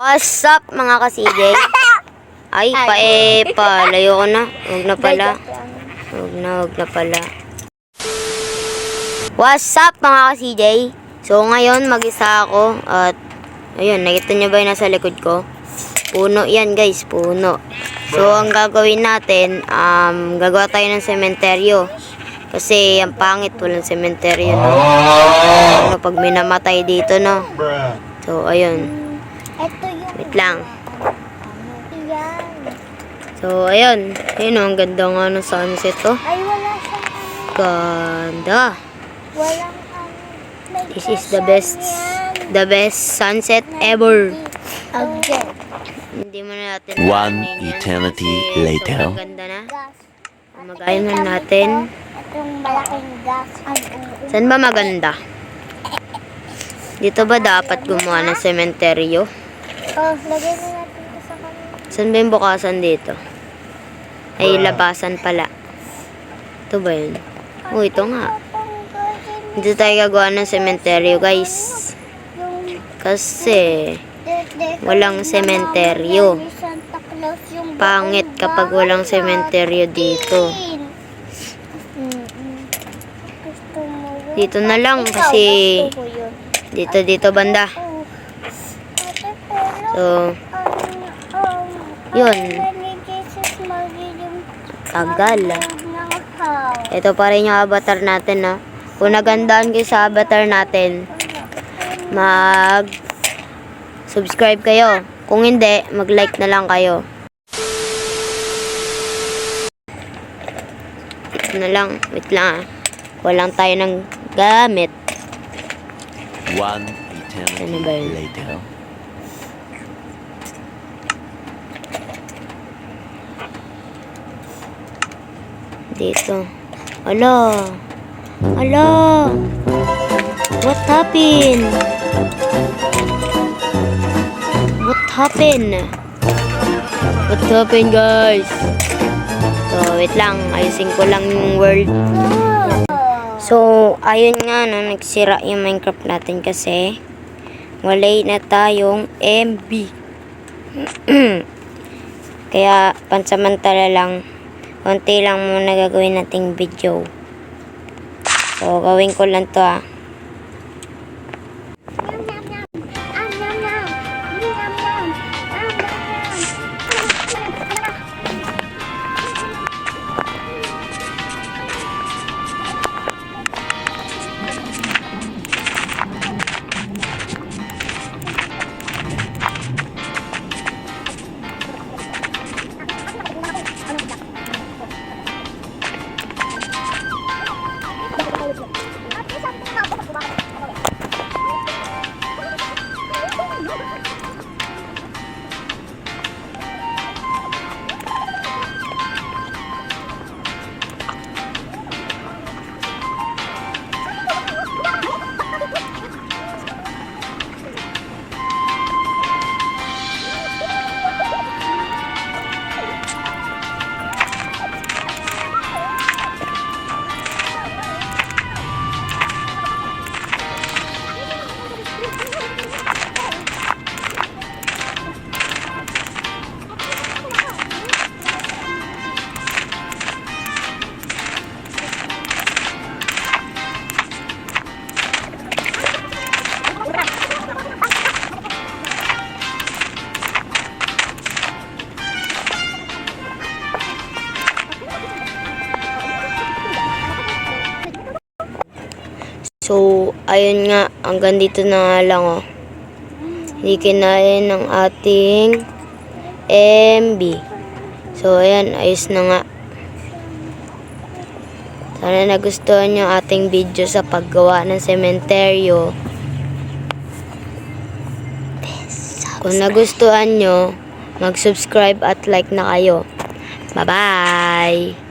What's up mga ka-CJ? Ay, paepa. Layo ko na. Huwag na pala. Huwag na pala. What's up mga ka-CJ? So ngayon mag-isa ako at ayun, nakita nyo ba yung nasa likod ko? Puno yan guys, puno. So ang gagawin natin, gagawa tayo ng sementeryo. Kasi ang pangit, walang sementeryo, no? Ano pag may namatay dito, no? So ayun. Wait lang. So ayun. Ayun, ang ganda nga ng sunset, oh. Ay, wala siyang Ganda. walang This is the best sunset ever. Again. Hindi mo na natin One yan eternity kasi later. sobrang ganda na. Magayon na natin. Itong malaking gas. Saan ba maganda? Dito ba dapat gumawa ng sementeryo? Oh, lagay na natin ito sa kanila. Saan ba yung bukasan dito? Ay, labasan pala. Ito ba yun? Oh, ito nga. Dito tayo gagawa ng sementeryo, guys. Kasi walang sementeryo. Pangit kapag walang sementeryo dito. Dito na lang kasi dito banda. So, yun. Tagal. Ito pa rin yung avatar natin, no? Kung nagandaan kayo sa avatar natin, mag-subscribe kayo. Kung hindi, mag-like na lang kayo. Ito na lang. Wait lang, ah. Walang tayo ng gamit. One Ano ba eternity yun? later. Dito. Ala. What happened? What happened, guys? So, wait lang. Ayusin ko lang yung world. So, ayun nga, no, nagsira yung Minecraft natin kasi wala na tayong MB. Kaya, pansamantala lang, konti lang muna gagawin nating video. So, gawin ko lang to, ah. So, ayun nga, hanggang dito na nga lang, oh. Hindi kinaya ng ating MB. So, ayan, ayos na nga. Sana nagustuhan nyo ating video sa paggawa ng sementeryo. Kung nagustuhan nyo, mag-subscribe at like na kayo. Bye-bye!